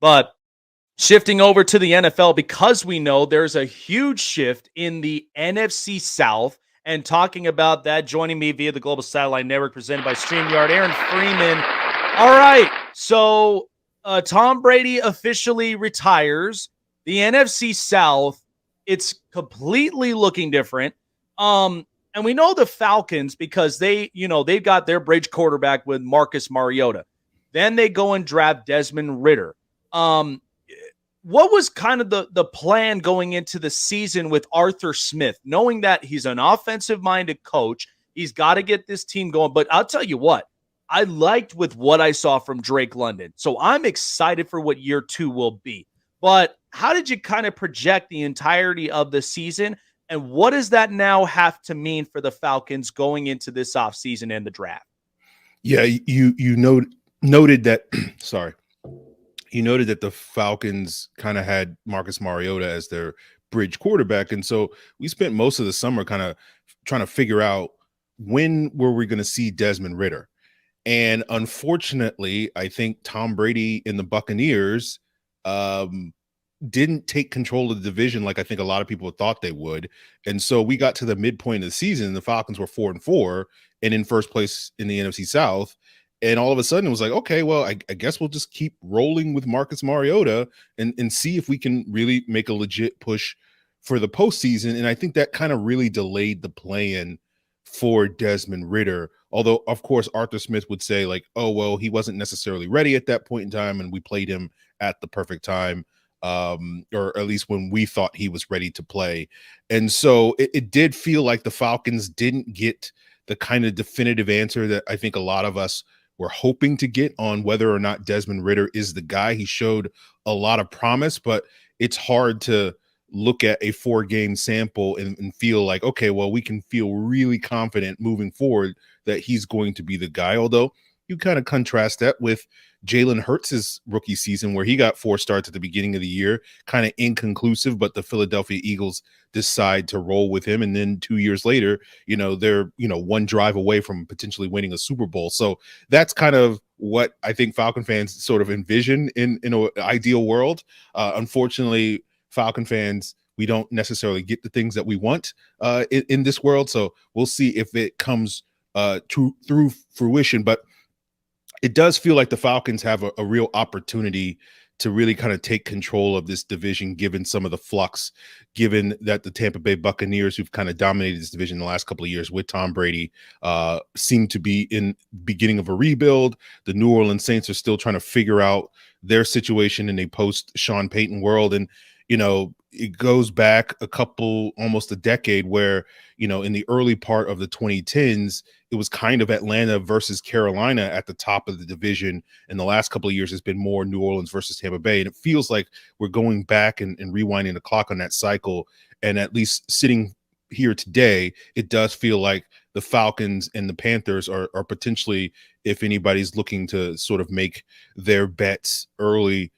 But shifting over to the NFL, because we know there's a huge shift in the NFC South, and talking about that, joining me via the Global Satellite Network presented by StreamYard, Aaron Freeman. All right, so Tom Brady officially retires. The NFC South, it's completely looking different. And we know the Falcons because they've got their bridge quarterback with Marcus Mariota. Then they go and draft Desmond Ridder. Um, what was kind of the plan going into the season with Arthur Smith, knowing that he's an offensive minded coach? He's got to get this team going. But I'll tell you what, I liked with what I saw from Drake London. So I'm excited for what year 2 will be. But how did you kind of project the entirety of the season? And what does that now have to mean for the Falcons going into this offseason and the draft? Yeah, you noted that sorry. You noted that the Falcons kind of had Marcus Mariota as their bridge quarterback. And so we spent most of the summer kind of trying to figure out when were we going to see Desmond Ridder. And unfortunately, I think Tom Brady and the Buccaneers didn't take control of the division like I think a lot of people thought they would. And so we got to the midpoint of the season, and the Falcons were 4-4 and in first place in the NFC South. And all of a sudden it was like, okay, well, I guess we'll just keep rolling with Marcus Mariota and see if we can really make a legit push for the postseason. And I think that kind of really delayed the plan for Desmond Ridder. Although, of course, Arthur Smith would say like, oh, well, he wasn't necessarily ready at that point in time, and we played him at the perfect time, or at least when we thought he was ready to play. And so it did feel like the Falcons didn't get the kind of definitive answer that I think a lot of us were hoping to get on whether or not Desmond Ridder is the guy. He showed a lot of promise, but it's hard to look at a 4-game sample and feel like, okay, well, we can feel really confident moving forward that he's going to be the guy. Although you kind of contrast that with Jalen Hurts' rookie season, where he got 4 starts at the beginning of the year, kind of inconclusive, but the Philadelphia Eagles decide to roll with him. And then 2 years later, they're, 1 drive away from potentially winning a Super Bowl. So that's kind of what I think Falcon fans sort of envision in an ideal world. Unfortunately, Falcon fans, we don't necessarily get the things that we want in this world. So we'll see if it comes through fruition. But it does feel like the Falcons have a real opportunity to really kind of take control of this division, given some of the flux, given that the Tampa Bay Buccaneers, who've kind of dominated this division the last couple of years with Tom Brady, seem to be in beginning of a rebuild. The New Orleans Saints are still trying to figure out their situation in a post Sean Payton world. And, it goes back almost a decade where, in the early part of the 2010s, it was kind of Atlanta versus Carolina at the top of the division. And the last couple of years has been more New Orleans versus Tampa Bay. And it feels like we're going back and rewinding the clock on that cycle. And at least sitting here today, it does feel like the Falcons and the Panthers are potentially, if anybody's looking to sort of make their bets early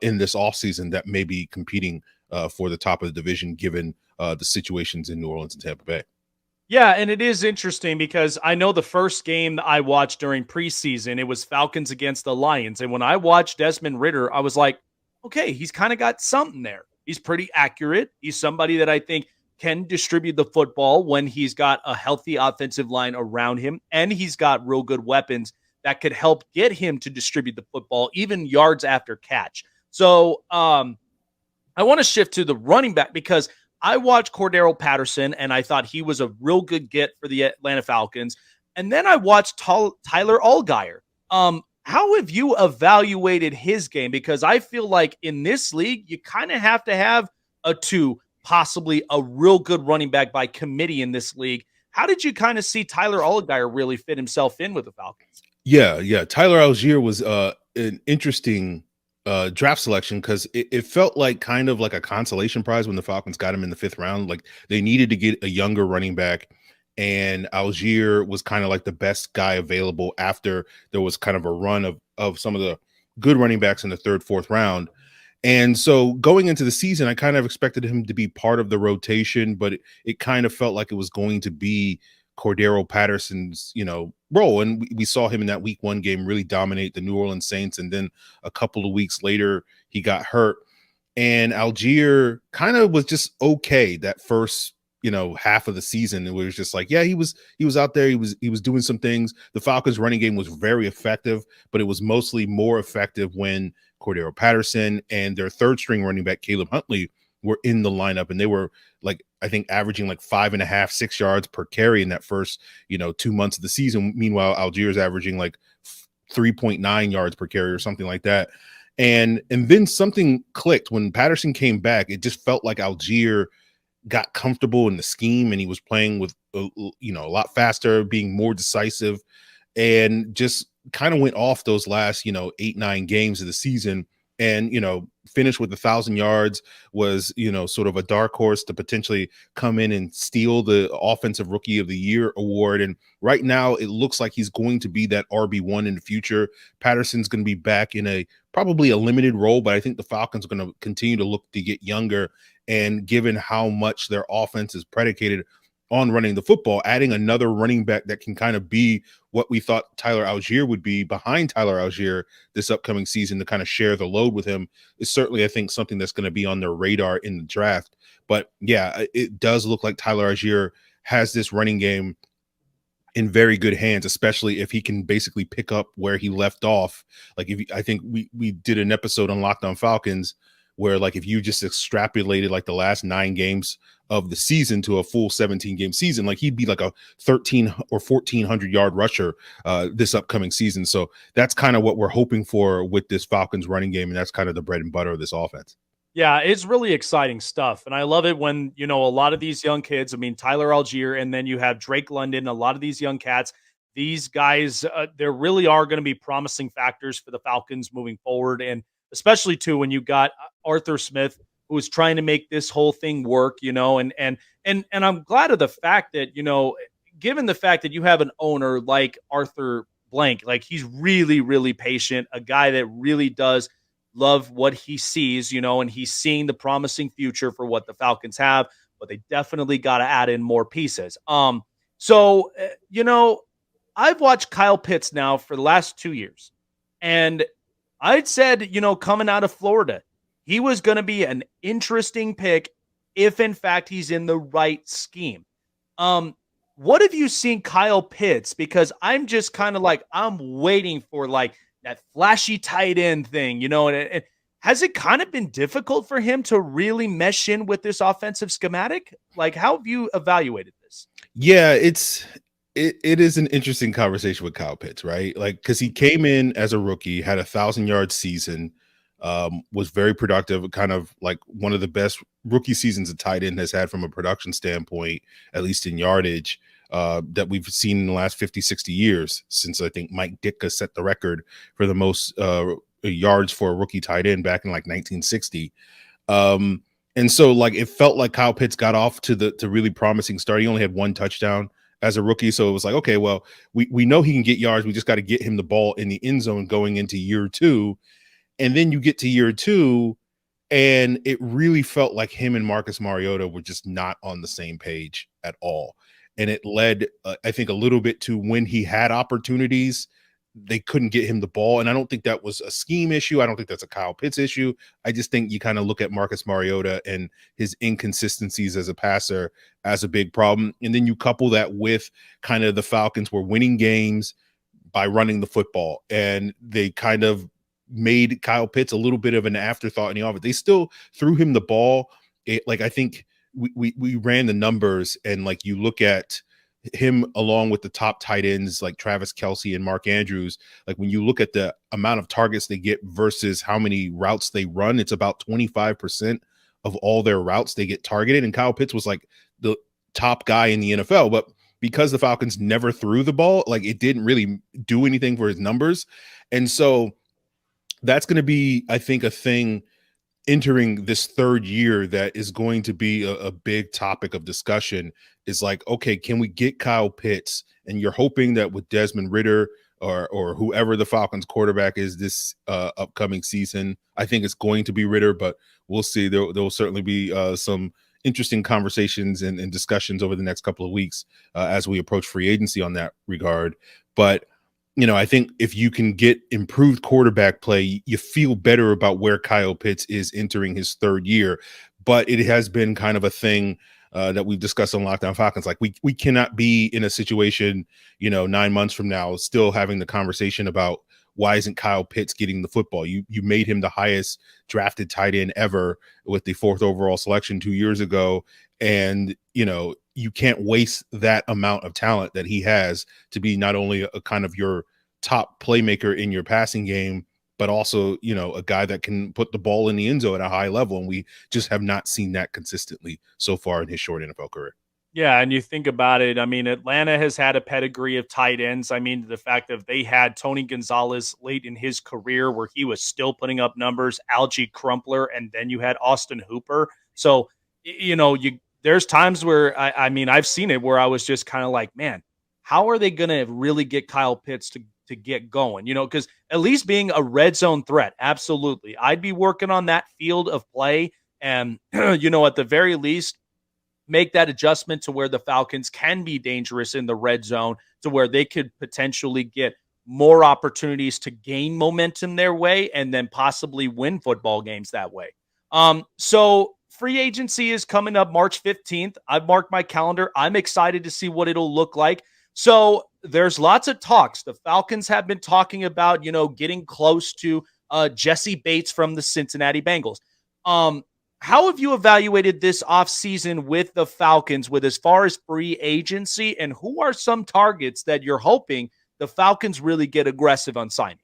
in this offseason, that may be competing for the top of the division, given the situations in New Orleans and Tampa Bay. Yeah, and it is interesting because I know the first game that I watched during preseason, it was Falcons against the Lions. And when I watched Desmond Ridder, I was like, okay, he's kind of got something there. He's pretty accurate. He's somebody that I think can distribute the football when he's got a healthy offensive line around him, and he's got real good weapons that could help get him to distribute the football, even yards after catch. So I want to shift to the running back because I watched Cordero Patterson, and I thought he was a real good get for the Atlanta Falcons. And then I watched Tyler Algeier. How have you evaluated his game? Because I feel like in this league, you kind of have to have a 2, possibly a real good running back by committee in this league. How did you kind of see Tyler Algeier really fit himself in with the Falcons? Yeah. Tyler Algier was an interesting draft selection because it felt like kind of like a consolation prize when the Falcons got him in the 5th round. Like they needed to get a younger running back, and Algier was kind of like the best guy available after there was kind of a run of some of the good running backs in the 3rd, 4th round. And so going into the season, I kind of expected him to be part of the rotation, but it kind of felt like it was going to be Cordero Patterson's, role. And we saw him in that week 1 game really dominate the New Orleans Saints. And then a couple of weeks later, he got hurt. And Algier kind of was just okay that first, half of the season. It was just like, yeah, he was out there. He was doing some things. The Falcons running game was very effective, but it was mostly more effective when Cordero Patterson and their third string running back, Caleb Huntley, were in the lineup. And they were like, I think averaging like 5.5, 6 yards per carry in that first, 2 months of the season. Meanwhile, Algier's averaging like 3.9 yards per carry or something like that. And then something clicked when Patterson came back. It just felt like Algier got comfortable in the scheme, and he was playing with a lot faster, being more decisive, and just kind of went off those last 8-9 games of the season, and finished with 1,000 yards. Was sort of a dark horse to potentially come in and steal the Offensive Rookie of the Year award. And right now it looks like he's going to be that RB1 in the future. Patterson's going to be back in probably a limited role, but I think the Falcons are going to continue to look to get younger. And given how much their offense is predicated on running the football, adding another running back that can kind of be what we thought Tyler Algier would be behind Tyler Algier this upcoming season to kind of share the load with him is certainly, I think, something that's going to be on their radar in the draft. But yeah, it does look like Tyler Algier has this running game in very good hands, especially if he can basically pick up where he left off. Like I think we did an episode on Locked On Falcons where, like, if you just extrapolated like the last 9 games of the season to a full 17-game season, like he'd be like a 13 or 1,400 yard rusher this upcoming season. So that's kind of what we're hoping for with this Falcons running game, and that's kind of the bread and butter of this offense. Yeah, it's really exciting stuff. And I love it when, a lot of these young kids, Tyler Algier, and then you have Drake London, a lot of these young cats, these guys, there really are going to be promising factors for the Falcons moving forward. And especially too, when you got Arthur Smith, who is trying to make this whole thing work, and I'm glad of the fact that, given the fact that you have an owner like Arthur Blank, like he's really, really patient, a guy that really does love what he sees, and he's seeing the promising future for what the Falcons have, but they definitely got to add in more pieces. So, I've watched Kyle Pitts now for the last 2 years, and I'd said, coming out of Florida, he was going to be an interesting pick if, in fact, he's in the right scheme. What have you seen Kyle Pitts? Because I'm just kind of like, I'm waiting for like that flashy tight end thing, and has it kind of been difficult for him to really mesh in with this offensive schematic? Like, how have you evaluated this? Yeah, it is an interesting conversation with Kyle Pitts, right? Like, because he came in as a rookie, had 1,000-yard season, was very productive, kind of like one of the best rookie seasons a tight end has had from a production standpoint, at least in yardage, that we've seen in the last 50, 60 years, since I think Mike Ditka set the record for the most yards for a rookie tight end back in like 1960. And so like it felt like Kyle Pitts got off to really promising start. He only had 1 touchdown as a rookie. So it was like, okay, well, we know he can get yards. We just got to get him the ball in the end zone going into year 2. And then you get to year 2, and it really felt like him and Marcus Mariota were just not on the same page at all. And it led, I think, a little bit to when he had opportunities, they couldn't get him the ball. And I don't think that was a scheme issue. I don't think that's a Kyle Pitts issue. I just think you kind of look at Marcus Mariota and his inconsistencies as a passer as a big problem. And then you couple that with kind of the Falcons were winning games by running the football, and they kind of made Kyle Pitts a little bit of an afterthought in the offense. They still threw him the ball. Like, I think we ran the numbers, and like you look at him along with the top tight ends like Travis Kelce and Mark Andrews, like when you look at the amount of targets they get versus how many routes they run, it's about 25% of all their routes they get targeted. And Kyle Pitts was like the top guy in the NFL, but because the Falcons never threw the ball, like it didn't really do anything for his numbers. And so that's going to be, I think, a thing entering this third year that is going to be a big topic of discussion. Is like, okay, can we get Kyle Pitts? And you're hoping that with Desmond Ridder or whoever the Falcons quarterback is this upcoming season, I think it's going to be Ridder, but we'll see. There will certainly be some interesting conversations and discussions over the next couple of weeks as we approach free agency on that regard. But I think if you can get improved quarterback play, you feel better about where Kyle Pitts is entering his third year. But it has been kind of a thing that we've discussed on Lockdown Falcons. Like we cannot be in a situation, 9 months from now, still having the conversation about why isn't Kyle Pitts getting the football? You made him the highest drafted tight end ever with the 4th overall selection 2 years ago. And, you can't waste that amount of talent that he has to be not only a kind of your top playmaker in your passing game, but also, a guy that can put the ball in the end zone at a high level. And we just have not seen that consistently so far in his short NFL career. Yeah, and you think about it, Atlanta has had a pedigree of tight ends. The fact that they had Tony Gonzalez late in his career where he was still putting up numbers, Algie Crumpler, and then you had Austin Hooper. So, there's times where, I've seen it where I was just kind of like, man, how are they going to really get Kyle Pitts to get going? Because at least being a red zone threat, absolutely. I'd be working on that field of play and, at the very least, make that adjustment to where the Falcons can be dangerous in the red zone to where they could potentially get more opportunities to gain momentum their way and then possibly win football games that way. So free agency is coming up March 15th. I've marked my calendar. I'm excited to see what it'll look like. So there's lots of talks. The Falcons have been talking about, getting close to Jesse Bates from the Cincinnati Bengals. How have you evaluated this offseason with the Falcons with as far as free agency, and who are some targets that you're hoping the Falcons really get aggressive on signing?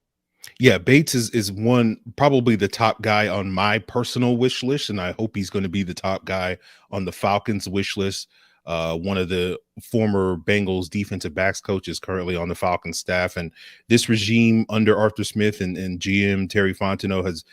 Yeah, Bates is one, probably the top guy on my personal wish list, and I hope he's going to be the top guy on the Falcons wish list. One of the former Bengals defensive backs coach is currently on the Falcons staff, and this regime under Arthur Smith and GM Terry Fontenot has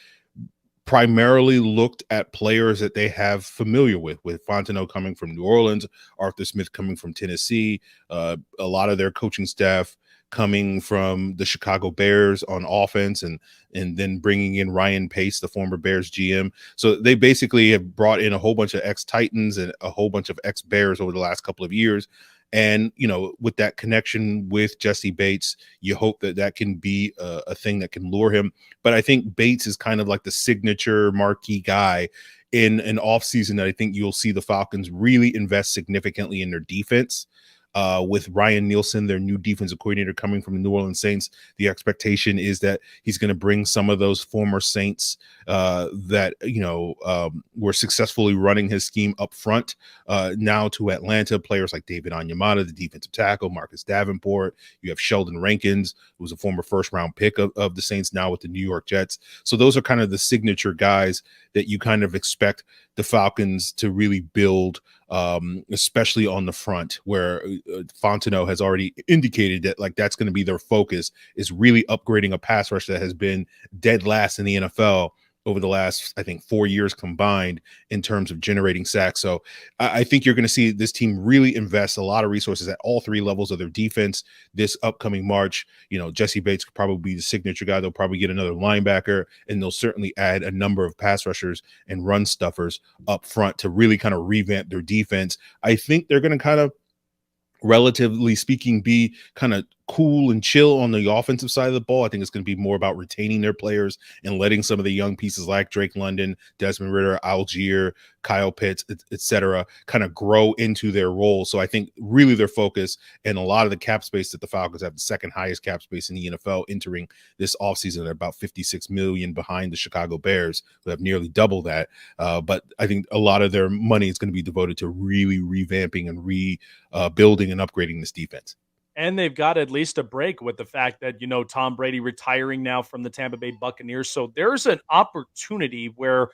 primarily looked at players that they have familiar with Fontenot coming from New Orleans, Arthur Smith coming from Tennessee, a lot of their coaching staff coming from the Chicago Bears on offense, and then bringing in Ryan Pace, the former Bears GM. So they basically have brought in a whole bunch of ex-Titans and a whole bunch of ex-Bears over the last couple of years. And, with that connection with Jesse Bates, you hope that can be a thing that can lure him. But I think Bates is kind of like the signature marquee guy in an offseason that I think you'll see the Falcons really invest significantly in their defense. With Ryan Nielsen, their new defensive coordinator, coming from the New Orleans Saints, the expectation is that he's going to bring some of those former Saints that were successfully running his scheme up front now to Atlanta. Players like David Onyemata, the defensive tackle, Marcus Davenport. You have Sheldon Rankins, who was a former first-round pick of the Saints, now with the New York Jets. So those are kind of the signature guys that you kind of expect the Falcons to really build, especially on the front, where Fontenot has already indicated that that's going to be their focus, is really upgrading a pass rush that has been dead last in the NFL over the last, I think, 4 years combined in terms of generating sacks. So I think you're going to see this team really invest a lot of resources at all three levels of their defense this upcoming March. Jesse Bates could probably be the signature guy. They'll probably get another linebacker, and they'll certainly add a number of pass rushers and run stuffers up front to really kind of revamp their defense. I think they're going to kind of, relatively speaking, be kind of cool and chill on the offensive side of the ball. I think it's going to be more about retaining their players and letting some of the young pieces like Drake London, Desmond Ridder, Algier, Kyle Pitts, et cetera, kind of grow into their role. So I think really their focus, and a lot of the cap space that the Falcons have, the second highest cap space in the NFL entering this offseason at about $56 million behind the Chicago Bears, who have nearly double that. But I think a lot of their money is going to be devoted to really revamping and rebuilding and upgrading this defense. And they've got at least a break with the fact that, Tom Brady retiring now from the Tampa Bay Buccaneers. So there's an opportunity where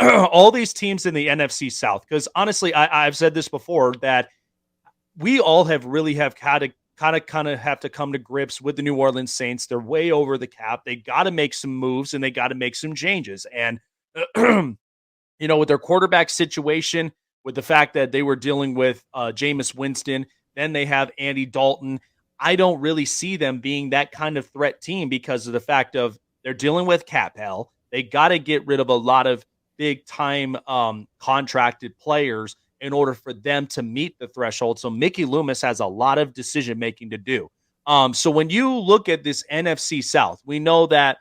all these teams in the NFC South, because honestly, I've said this before, that we all have had to kind of have to come to grips with the New Orleans Saints. They're way over the cap. They got to make some moves and they got to make some changes. And, with their quarterback situation, with the fact that they were dealing with Jameis Winston, then they have Andy Dalton. I don't really see them being that kind of threat team because of the fact of they're dealing with cap hell. They got to get rid of a lot of big time contracted players in order for them to meet the threshold. So Mickey Loomis has a lot of decision making to do. So when you look at this NFC South, we know that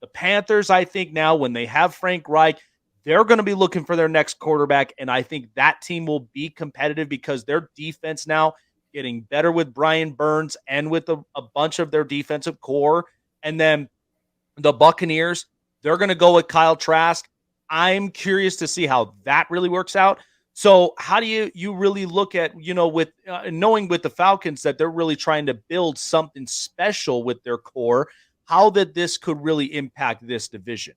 the Panthers, I think now when they have Frank Reich, they're going to be looking for their next quarterback. And I think that team will be competitive because their defense now getting better with Brian Burns and with a bunch of their defensive core. And then the Buccaneers, they're going to go with Kyle Trask. I'm curious to see how that really works out. So how do you really look at, with knowing with the Falcons that they're really trying to build something special with their core, how that this could really impact this division?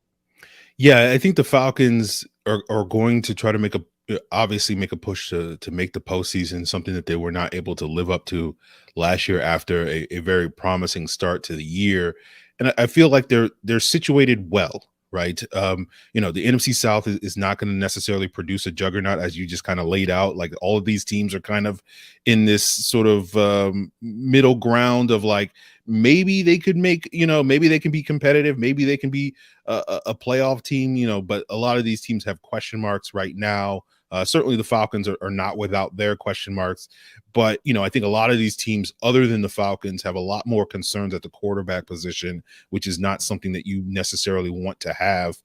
Yeah, I think the Falcons are going to try to obviously make a push to make the postseason, something that they were not able to live up to last year after a very promising start to the year. And I feel like they're situated well, right? The NFC South is not going to necessarily produce a juggernaut, as you just kind of laid out. Like, all of these teams are kind of in this sort of middle ground of like, maybe they could maybe they can be competitive, maybe they can be a playoff team, but a lot of these teams have question marks right now. Certainly the Falcons are not without their question marks, but I think a lot of these teams other than the Falcons have a lot more concerns at the quarterback position, which is not something that you necessarily want to have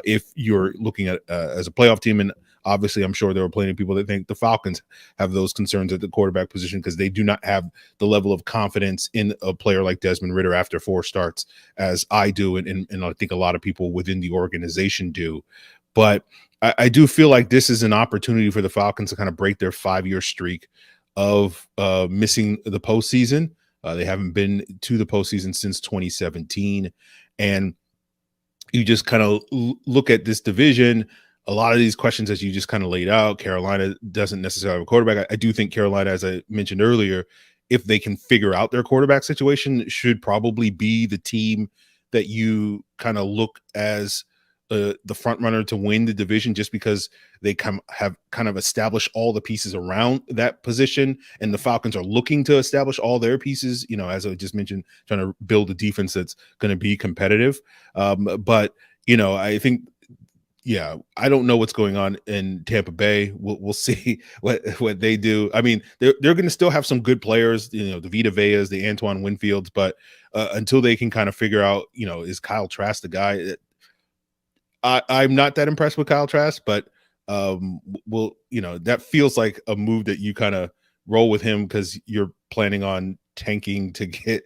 if you're looking at as a playoff team. And obviously, I'm sure there are plenty of people that think the Falcons have those concerns at the quarterback position because they do not have the level of confidence in a player like Desmond Ridder after 4 starts as I do, and I think a lot of people within the organization do. But I do feel like this is an opportunity for the Falcons to kind of break their 5-year streak of missing the postseason. They haven't been to the postseason since 2017. And you just kind of look at this division, a lot of these questions as you just kind of laid out. Carolina doesn't necessarily have a quarterback. I do think Carolina, as I mentioned earlier, if they can figure out their quarterback situation, should probably be the team that you kind of look as the front runner to win the division, just because they have kind of established all the pieces around that position, and the Falcons are looking to establish all their pieces, as I just mentioned, trying to build a defense that's going to be competitive. But I think, yeah, I don't know what's going on in Tampa Bay. We'll see what they do. I mean, they're going to still have some good players, the Vita Veas, the Antoine Winfields, but until they can kind of figure out, is Kyle Trask the guy? I'm not that impressed with Kyle Trask, but that feels like a move that you kind of roll with him because you're planning on tanking to get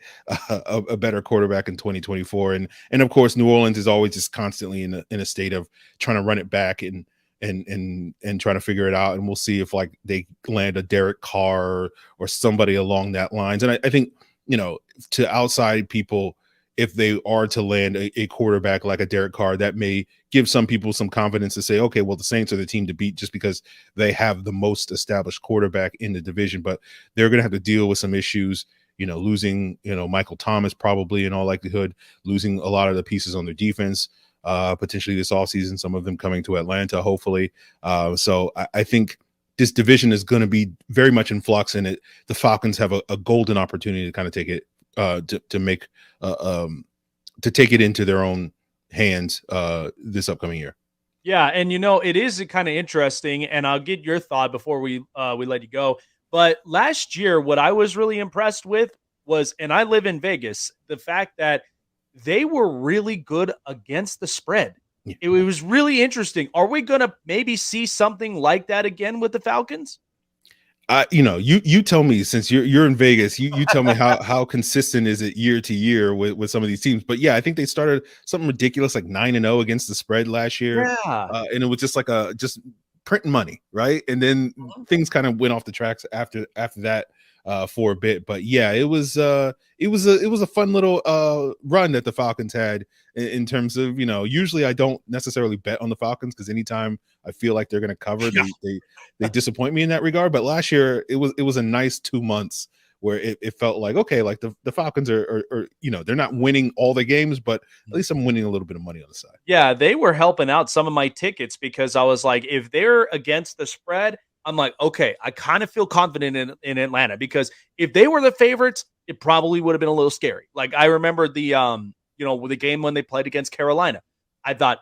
a better quarterback in 2024. And of course, New Orleans is always just constantly in a state of trying to run it back and trying to figure it out. And we'll see if like they land a Derek Carr or somebody along that lines. And I think, to outside people, if they are to land a quarterback like a Derek Carr, that may give some people some confidence to say, okay, well, the Saints are the team to beat just because they have the most established quarterback in the division. But they're going to have to deal with some issues, losing, Michael Thomas probably in all likelihood, losing a lot of the pieces on their defense, potentially this offseason, some of them coming to Atlanta, hopefully. So I think this division is going to be very much in flux, and the Falcons have a golden opportunity to kind of take it to take it into their own hands this upcoming year. Yeah, and it is kind of interesting, and I'll get your thought before we let you go. But last year, what I was really impressed with was, and I live in Vegas, the fact that they were really good against the spread. Yeah. It was really interesting. Are we going to maybe see something like that again with the Falcons? You tell me, since you're in Vegas, you tell me how consistent is it year to year with some of these teams. But yeah, I think they started something ridiculous like 9-0 against the spread last year. Yeah. And it was just like just printing money, right? And then things kind of went off the tracks after that for a bit. But yeah, it was a fun little run that the Falcons had in terms of, usually I don't necessarily bet on the Falcons because anytime I feel like they're going to cover, they disappoint me in that regard. But last year it was a nice 2 months where it felt like, okay, like the Falcons are they're not winning all the games, but at least I'm winning a little bit of money on the side. Yeah, they were helping out some of my tickets because I was like, if they're against the spread, I'm like, okay, I kind of feel confident in Atlanta, because if they were the favorites, it probably would have been a little scary. Like I remember the game when they played against Carolina. I thought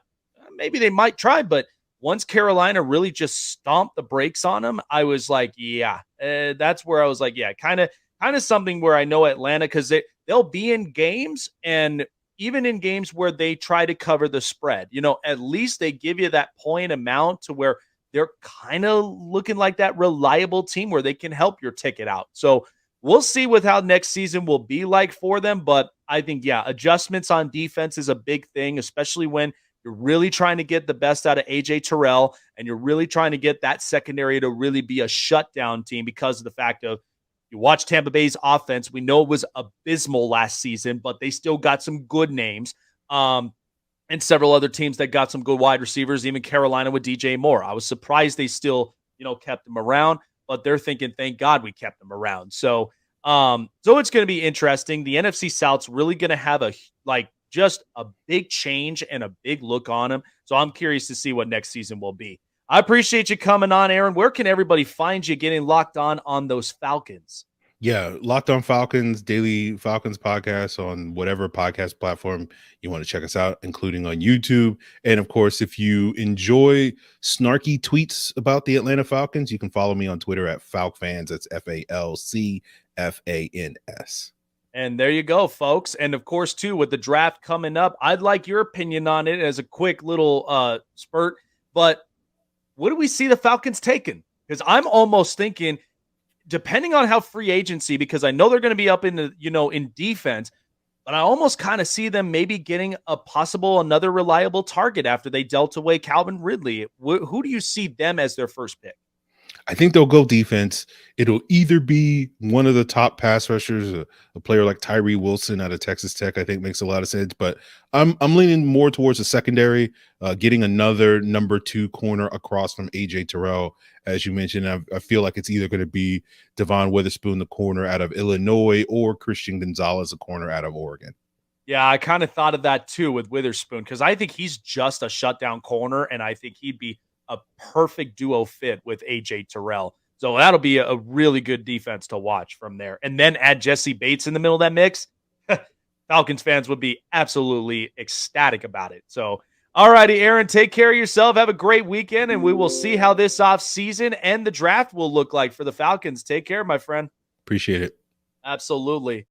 maybe they might try, but once Carolina really just stomped the brakes on them, I was like, yeah, that's where I was like, yeah, kind of something where I know Atlanta, because they'll be in games, and even in games where they try to cover the spread, at least they give you that point amount to where they're kind of looking like that reliable team where they can help your ticket out. So we'll see with how next season will be like for them. But I think, yeah, adjustments on defense is a big thing, especially when you're really trying to get the best out of AJ Terrell and you're really trying to get that secondary to really be a shutdown team, because of the fact of, you watch Tampa Bay's offense. We know it was abysmal last season, but they still got some good names. And several other teams that got some good wide receivers, even Carolina with DJ Moore. I was surprised they still, kept him around, but they're thinking, thank God we kept him around. So it's going to be interesting. The NFC South's really going to have just a big change and a big look on him. So I'm curious to see what next season will be. I appreciate you coming on, Aaron. Where can everybody find you getting locked on those Falcons? Yeah, Locked On Falcons, daily Falcons podcast on whatever podcast platform you want to check us out, including on YouTube. And of course, if you enjoy snarky tweets about the Atlanta Falcons, you can follow me on Twitter at FalcFans. That's FalcFans. And there you go, folks. And of course, too, with the draft coming up, I'd like your opinion on it as a quick little spurt. But what do we see the Falcons taking? Because I'm almost thinking, depending on how free agency, because I know they're going to be up in the, in defense, but I almost kind of see them maybe getting another reliable target after they dealt away Calvin Ridley. Who do you see them as their first pick? I think they'll go defense. It'll either be one of the top pass rushers, a player like Tyree Wilson out of Texas Tech, I think makes a lot of sense. But I'm leaning more towards the secondary, getting another number 2 corner across from AJ Terrell. As you mentioned, I feel like it's either going to be Devon Witherspoon, the corner out of Illinois, or Christian Gonzalez, a corner out of Oregon. Yeah, I kind of thought of that too with Witherspoon, because I think he's just a shutdown corner, and I think he'd be a perfect duo fit with AJ Terrell. So that'll be a really good defense to watch from there. And then add Jesse Bates in the middle of that mix. Falcons fans would be absolutely ecstatic about it. So, all righty, Aaron, take care of yourself. Have a great weekend, and we will see how this offseason and the draft will look like for the Falcons. Take care, my friend. Appreciate it. Absolutely.